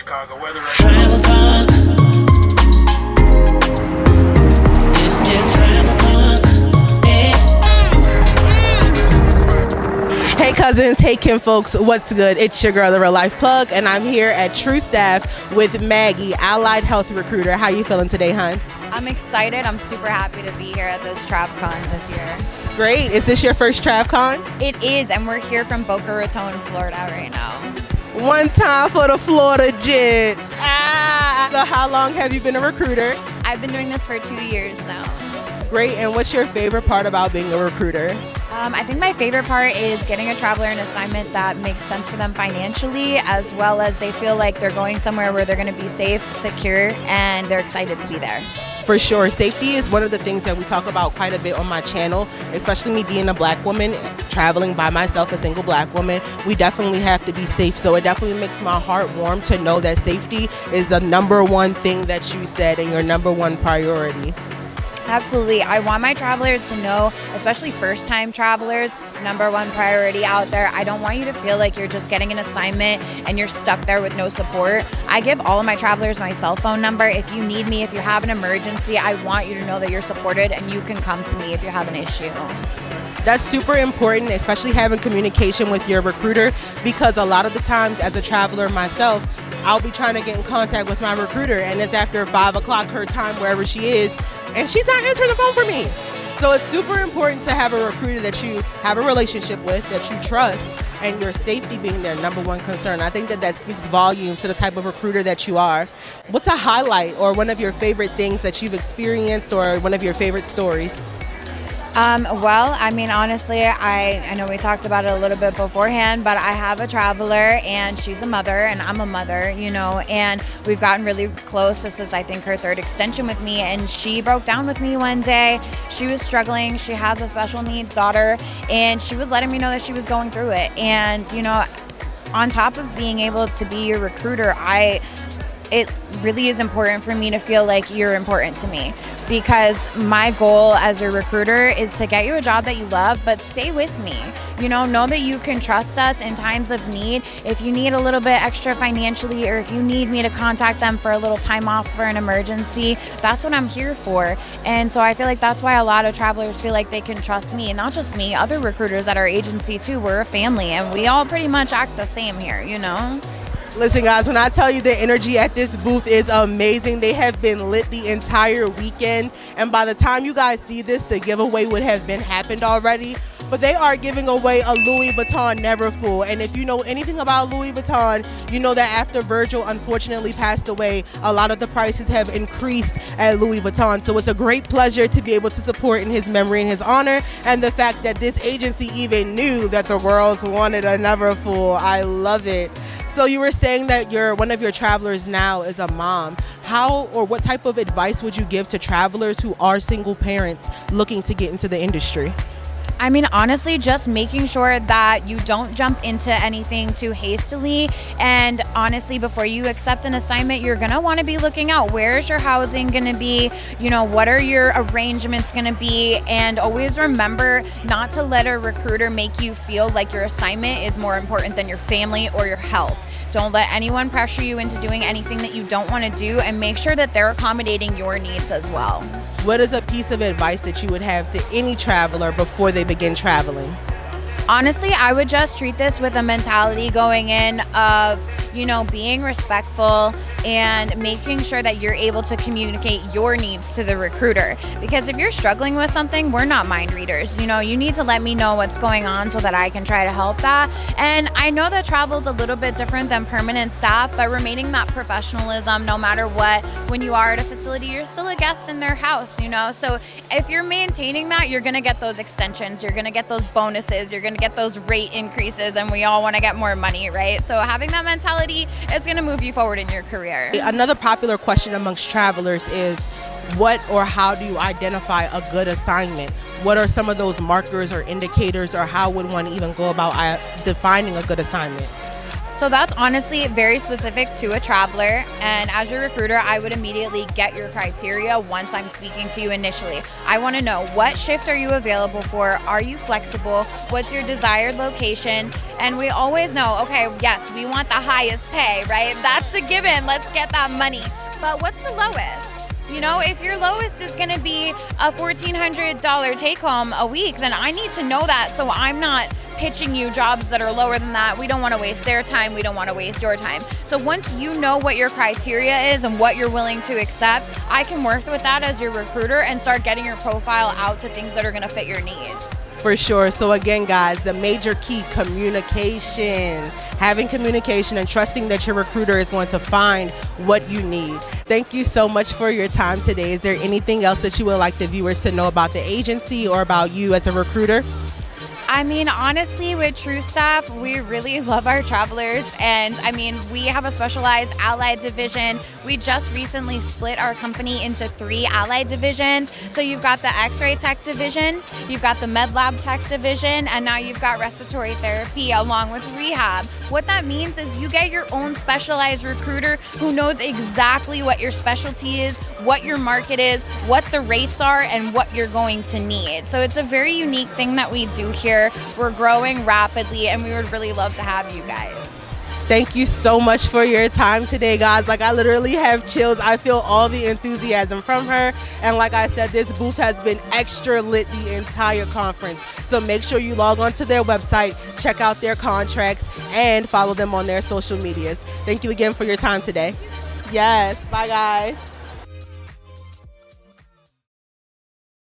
Chicago weather. Travel talk. This is travel talk. Hey cousins, hey Kim folks, what's good? It's your girl, the Real Life Plug, and I'm here at Tru Staff with Maggie, Allied Health Recruiter. How you feeling today, hon? I'm excited. I'm super happy to be here at this TravCon this year. Great. Is this your first TravCon? It is, and we're here from Boca Raton, Florida right now. One time for the Florida Jets. So how long have you been a recruiter? I've been doing this for 2 years now. Great. And what's your favorite part about being a recruiter? I think my favorite part is getting a traveler an assignment that makes sense for them financially, as well as they feel like they're going somewhere where they're going to be safe, secure, and they're excited to be there. For sure. Safety is one of the things that we talk about quite a bit on my channel, especially me being a black woman, traveling by myself, a single black woman. We definitely have to be safe. So it definitely makes my heart warm to know that safety is the number one thing that you said and your number one priority. Absolutely. I want my travelers to know, especially first-time travelers, number one priority out there. I don't want you to feel like you're just getting an assignment and you're stuck there with no support. I give all of my travelers my cell phone number. If you need me, if you have an emergency, I want you to know that you're supported and you can come to me if you have an issue. That's super important, especially having communication with your recruiter, because a lot of the times as a traveler myself, I'll be trying to get in contact with my recruiter and it's after 5 o'clock her time, wherever she is, and she's not answering the phone for me. So it's super important to have a recruiter that you have a relationship with, that you trust, and your safety being their number one concern. I think that speaks volumes to the type of recruiter that you are. What's a highlight or one of your favorite things that you've experienced or one of your favorite stories? Well, I mean, honestly, I know we talked about it a little bit beforehand, but I have a traveler and she's a mother and I'm a mother, you know, and we've gotten really close. This is, I think, her third extension with me, and she broke down with me one day. She was struggling. She has a special needs daughter, and she was letting me know that she was going through it. And, you know, on top of being able to be your recruiter, it really is important for me to feel like you're important to me, because my goal as a recruiter is to get you a job that you love, but stay with me. You know that you can trust us in times of need. If you need a little bit extra financially, or if you need me to contact them for a little time off for an emergency, that's what I'm here for. And so I feel like that's why a lot of travelers feel like they can trust me, and not just me, other recruiters at our agency too. We're a family and we all pretty much act the same here, you know? Listen guys, when I tell you the energy at this booth is amazing. They have been lit the entire weekend, and by the time you guys see this, the giveaway would have been happened already. But they are giving away a Louis Vuitton Never Full, and if you know anything about Louis Vuitton, you know that after Virgil unfortunately passed away, a lot of the prices have increased at Louis Vuitton. So it's a great pleasure to be able to support in his memory and his honor, and the fact that this agency even knew that the girls wanted a Never Full. I love it. So you were saying that one of your travelers now is a mom. How or what type of advice would you give to travelers who are single parents looking to get into the industry? I mean, honestly, just making sure that you don't jump into anything too hastily. And honestly, before you accept an assignment, you're going to want to be looking out. Where is your housing going to be? You know, what are your arrangements going to be? And always remember not to let a recruiter make you feel like your assignment is more important than your family or your health. Don't let anyone pressure you into doing anything that you don't want to do, and make sure that they're accommodating your needs as well. What is a piece of advice that you would have to any traveler before they begin traveling? Honestly, I would just treat this with a mentality going in of, you know, being respectful and making sure that you're able to communicate your needs to the recruiter. Because if you're struggling with something, we're not mind readers. You know, you need to let me know what's going on so that I can try to help that. And I know that travel's a little bit different than permanent staff, but remaining that professionalism, no matter what, when you are at a facility, you're still a guest in their house, you know? So if you're maintaining that, you're gonna get those extensions, you're gonna get those bonuses, you're gonna get those rate increases, and we all wanna get more money, right? So having that mentality is gonna move you forward in your career. Another popular question amongst travelers is, what or how do you identify a good assignment? What are some of those markers or indicators, or how would one even go about defining a good assignment? So that's honestly very specific to a traveler. And as your recruiter, I would immediately get your criteria once I'm speaking to you initially. I want to know, what shift are you available for? Are you flexible? What's your desired location? And we always know, okay, yes, we want the highest pay, right? That's a given. Let's get that money. But what's the lowest? You know, if your lowest is going to be a $1,400 take home a week, then I need to know that, so I'm not pitching you jobs that are lower than that. We don't want to waste their time. We don't want to waste your time. So once you know what your criteria is and what you're willing to accept, I can work with that as your recruiter and start getting your profile out to things that are going to fit your needs. For sure. So again, guys, the major key, communication. Having communication and trusting that your recruiter is going to find what you need. Thank you so much for your time today. Is there anything else that you would like the viewers to know about the agency or about you as a recruiter? I mean, honestly, with Tru Staff, we really love our travelers. And I mean, we have a specialized allied division. We just recently split our company into 3 allied divisions. So you've got the X-ray tech division, you've got the med lab tech division, and now you've got respiratory therapy along with rehab. What that means is you get your own specialized recruiter who knows exactly what your specialty is, what your market is, what the rates are, and what you're going to need. So it's a very unique thing that we do here. We're growing rapidly, and we would really love to have you guys. Thank you so much for your time today, guys. Like, I literally have chills. I feel all the enthusiasm from her. And like I said, this booth has been extra lit the entire conference. So make sure you log on to their website, check out their contracts, and follow them on their social medias. Thank you again for your time today. Yes. Bye, guys.